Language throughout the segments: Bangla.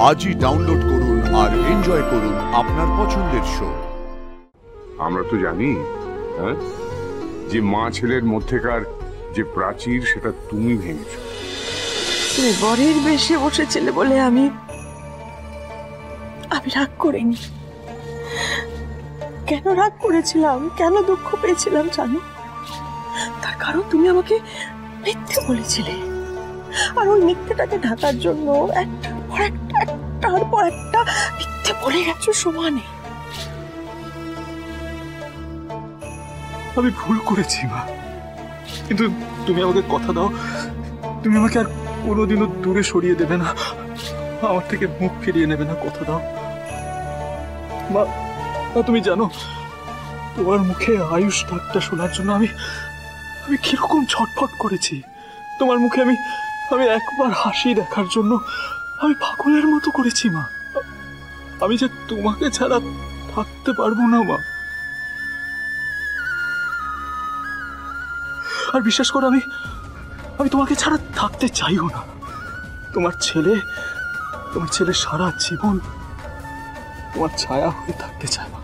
আজই ডাউনলোড করুন আর এনজয় করুন আপনার পছন্দের শো। আমরা তো জানি যে মা ছেলের মধ্যেকার যে প্রাচীর সেটা তুমি ভেঙেছো। তুমি বরের বেশে বসেছিলে বলে আমি রাগ করিনি। কেন রাগ করেছিলাম, কেন দুঃখ পেয়েছিলাম জানো? তার কারণ তুমি আমাকে মিথ্যে বলেছিলে, আর ওই মিথ্যেটাকে ঢাকার জন্য একটার পর একটা মিথ্যে বলে গেছো সমানে। আমি ভুল করেছি মা, কিন্তু তুমি আমাকে কথা দাও, তুমি আমাকে আর কোনোদিনও দূরে সরিয়ে দেবে না, আমার থেকে মুখ ফিরিয়ে নেবে না। কথা দাও মা। তুমি জানো তোমার মুখে আয়ুষ ডাকটা শোনার জন্য আমি কিরকম ছটফট করেছি। তোমার মুখে আমি একবার হাসি দেখার জন্য আমি পাগলের মতো করেছি মা। আমি যে তোমাকে ছাড়া থাকতে পারবো না মা। আর বিশ্বাস করো, আমি তোমাকে ছাড়া থাকতে চাইও না। তোমার ছেলে সারা জীবন তোমার ছায়া হয়ে থাকতে চায় মা।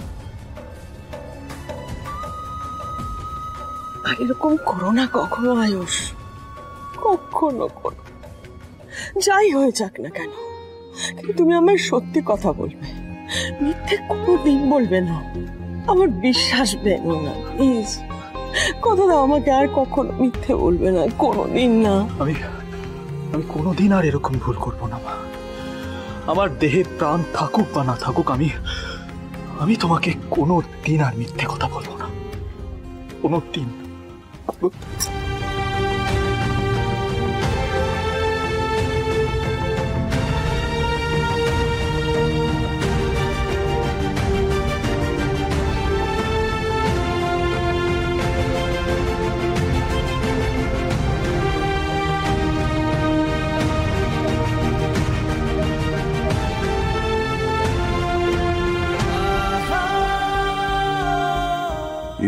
এরকম করো না কখনো আয়ুষ, কখনো করো। যাই হয়ে যাক না কেন, কিন্তু তুমি আমার সত্যি কথা বলবে, মিথ্যে কোনোদিন বলবে না। আমার বিশ্বাস ভেঙো না প্লিজ। কথা দাও আমাকে, আর কখনো মিথ্যে বলবে না, কোনোদিন না। আমি কোনোদিন আর এরকম ভুল করবো না মা। আমার দেহে প্রাণ থাকুক বা না থাকুক, আমি তোমাকে কোনোদিন আর মিথ্যে কথা বলবো না, কোনোদিন।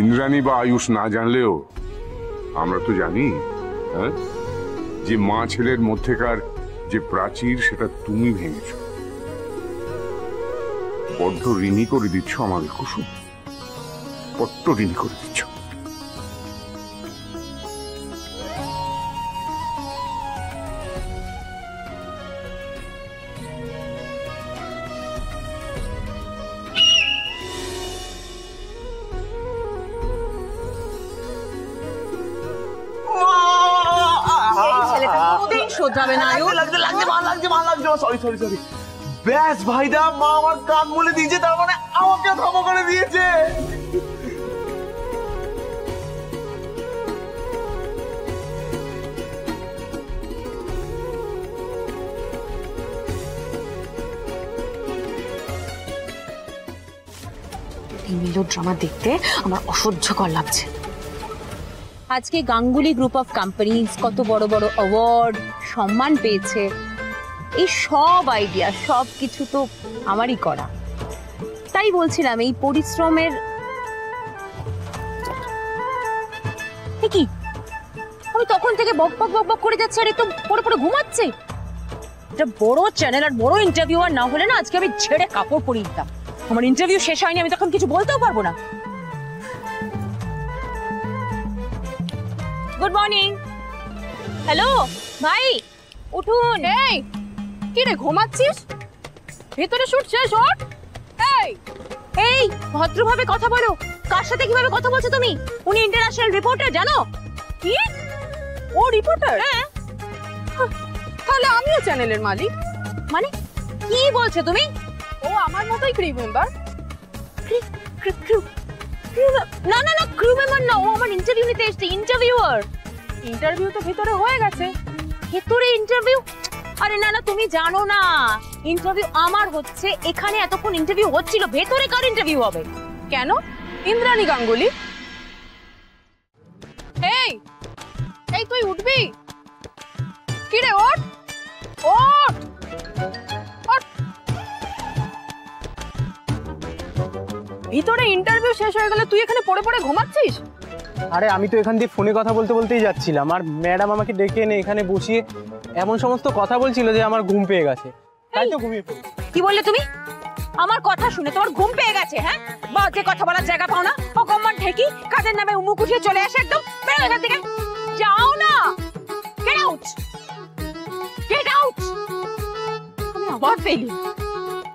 ইন্দ্রাণী বা আয়ুষ না জানলেও আমরা তো জানি যে মা ছেলের মধ্যেকার যে প্রাচীর সেটা তুমি ভেঙেছো। বড্ড ঋণী করে দিচ্ছ আমাদের কুসুম, বড্ড ঋণী করে দিচ্ছ। ব্যাস ভাইদা, মা আমার কান বলে দিয়েছে, তার মানে আমাকে ক্ষমা করে দিয়েছে। ড্রামা দেখতে আমার অসহ্যকর লাগছে। আজকে গাঙ্গুলি গ্রুপ অফ কোম্পানিজ কত বড় বড় অ্যাওয়ার্ড সম্মান পেয়েছে, এই সব আইডিয়া সব কিছু তো আমারই করা। তাই বলছিলাম এই পরিশ্রমের কি, আমি তখন থেকে বক বক বক বক করে যাচ্ছি আর একটু পরে পরে ঘুমাচ্ছে। এটা বড় চ্যানেল আর বড় ইন্টারভিউয়ার না হলে না আজকে আমি ছেড়ে কাপড় পরিয়ে দিতাম। আমার ইন্টারভিউ শেষ হয়নি, আমি তখন কিছু বলতেও পারবো না। Good morning. হ্যালো ভাই, উঠুন। এই কি রে, ঘুমাচ্ছিস? ভেতরে শুট শেষ। ওঠ। এই ভদ্রভাবে কথা বলো। কার সাথে কিভাবে কথা বলছো তুমি? উনি ইন্টারন্যাশনাল রিপোর্টার, জানো? কি ও রিপোর্টার? হ্যাঁ। তাহলে আমিও চ্যানেলের মালিক। মানে কি বলছো তুমি? ও আমার মতোই ক্রিউ মেম্বার। না না না, ক্রিউ মেম্বার না, ও আমার ইন্টারভিউ নিতে এসেছে। ইন্টারভিউয়ার। ইন্টারভিউ তো ভেতরে হয়ে গেছে। ভেতরে ইন্টারভিউ? আরে না না, তুমি জানো না ইন্টারভিউ আমার হচ্ছে এখানে। এতক্ষণ ইন্টারভিউ হচ্ছিল, ভেতরে কার ইন্টারভিউ হবে? কেন? ইন্দ্রাণী গাঙ্গুলি। এই এই তুই উঠবি? কি রে, ওঠ ওঠ ওঠ। ভিতরে ইন্টারভিউ শেষ হয়ে গেলে তুই এখানে পড়ে পড়ে ঘুমাচ্ছিস? আরে আমি তো এখান দিয়ে ফোনে কথা বলতে বলতেই যাচ্ছিলাম, আর ম্যাডাম আমাকে ডেকে এনে এখানে বসিয়ে এমন সমস্ত কথা বলছিল যে আমার ঘুম পেয়ে গেছে। তাই তো ঘুমিয়ে পড়ি। কি বললে তুমি? আমার কথা শুনে তোমার ঘুম পেয়ে গেছে? হ্যাঁ, বাজে কথা বলার জায়গা পাও না? অকম্মন ঠেকি কাজের নামে উমুক উঠিয়ে চলে আসে একদম। বেরো এখান থেকে, যাও না। Get out, get out. আমি আবার ফেলি,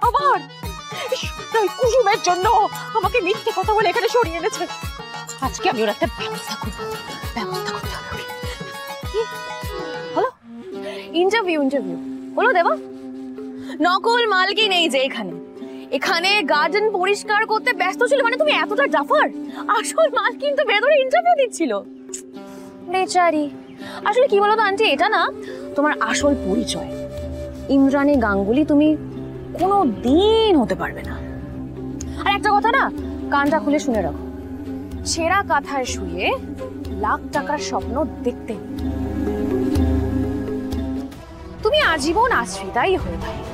আবার এই কুসুমের জন্য আমাকে মিথ্যে কথা বলে এখানে সরিয়ে এনেছে। আজকে আমি ওর একটা ব্যবস্থা করবো, ব্যবস্থা করতে হবে। কি হলো? ইন্টারভিউ হলো দেবা? নকল মালকি নেই যে এখানে, এখানে গার্ডেন পরিষ্কার করতে ব্যস্ত ছিল মানে তুমি এতটা জাফার? আসল মাল কিন্তু ভেতরে ইন্টারভিউ দিচ্ছিল। বেচারি। আসলে কি বলো তো আন্টি, এটা না তোমার আসল পরিচয়। ইন্দ্রাণী গাঙ্গুলি তুমি কোনো দিন হতে পারবে না। আর একটা কথা না, কানটা খুলে শুনে রাখো, ছেঁড়া কাঁথায় শুয়ে লাখ টাকার স্বপ্ন দেখতে নেই। তুমি আজীবন আশ্রিতাই হয়ে থাকবে।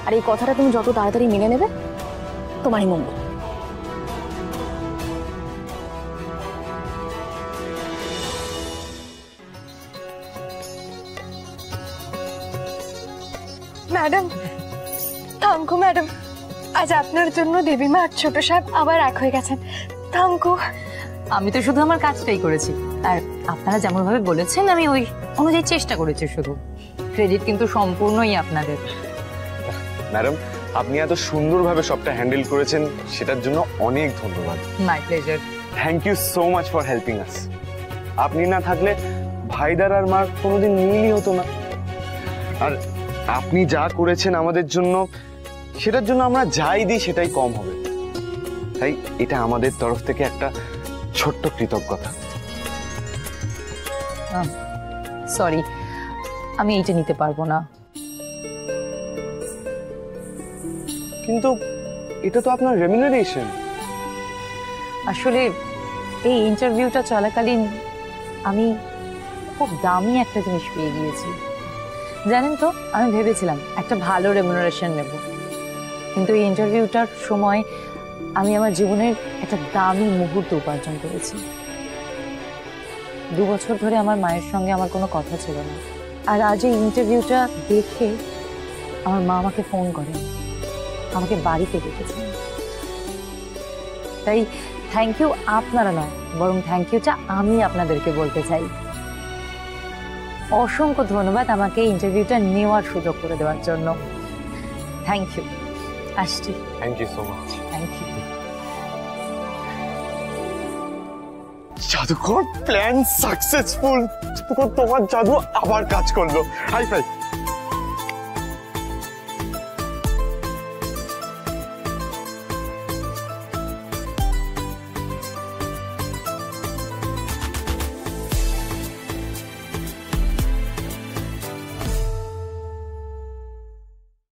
আর এই কথাটা তুমি যত তাড়াতাড়ি মেনে নেবে তোমারই মঙ্গল। ম্যাডাম, থ্যাংকু ম্যাডাম, আজ আপনার জন্য দেবী মা আর ছোট সাহেব আবার এক হয়ে গেছেন। থ্যাংকু। আমি তো শুধু আমার কাজটাই করেছি, আর আপনারা যেমন ভাবে বলেছেন আমি ওই অনুযায়ী চেষ্টা করেছি। শুধু ক্রেডিট কিন্তু সম্পূর্ণই আপনাদের। ম্যাডাম, আপনি এত সুন্দরভাবে সবটা হ্যান্ডেল করেছেন, সেটার জন্য অনেক ধন্যবাদ। My pleasure. Thank you so much for helping us. আপনি না থাকলে ভাইদার আর মার কোনোদিন মিলই হতো না। আর আপনি যা করেছেন আমাদের জন্য, সেটার জন্য আমরা যাই দিই সেটাই কম হবে। তাই এটা আমাদের তরফ থেকে একটা ছোট্ট কৃতজ্ঞতা। সরি, আমি এইটা নিতে পারবো না। কিন্তু এটা তো আপনার রেমিনারেশন। আসলে এই ইন্টারভিউটা চলাকালীন আমি খুব দামি একটা জিনিস পেয়ে গিয়েছি। জানেন তো, আমি ভেবেছিলাম একটা ভালো রেমুনারেশন নেব, কিন্তু এই ইন্টারভিউটার সময় আমি আমার জীবনের একটা দামি মুহূর্ত উপার্জন করেছি। 2 বছর ধরে আমার মায়ের সঙ্গে আমার কোনো কথা ছিল না, আর আজ এই ইন্টারভিউটা দেখে আমার মা আমাকে ফোন করেন, আমাকে বাড়িতে ডেকেছেন। তাই থ্যাংক ইউ আপনারা নয়, বরং থ্যাংক ইউটা আমি আপনাদেরকে বলতে চাই। অসংখ্য ধন্যবাদ আমাকে ইন্টারভিউটা নেওয়ার সুযোগ করে দেওয়ার জন্য। Thank you. আসছি। Thank you so much. Thank you. জাদুকর প্ল্যান সাকসেসফুল। তোমার জাদু আবার কাজ করলো। High phi.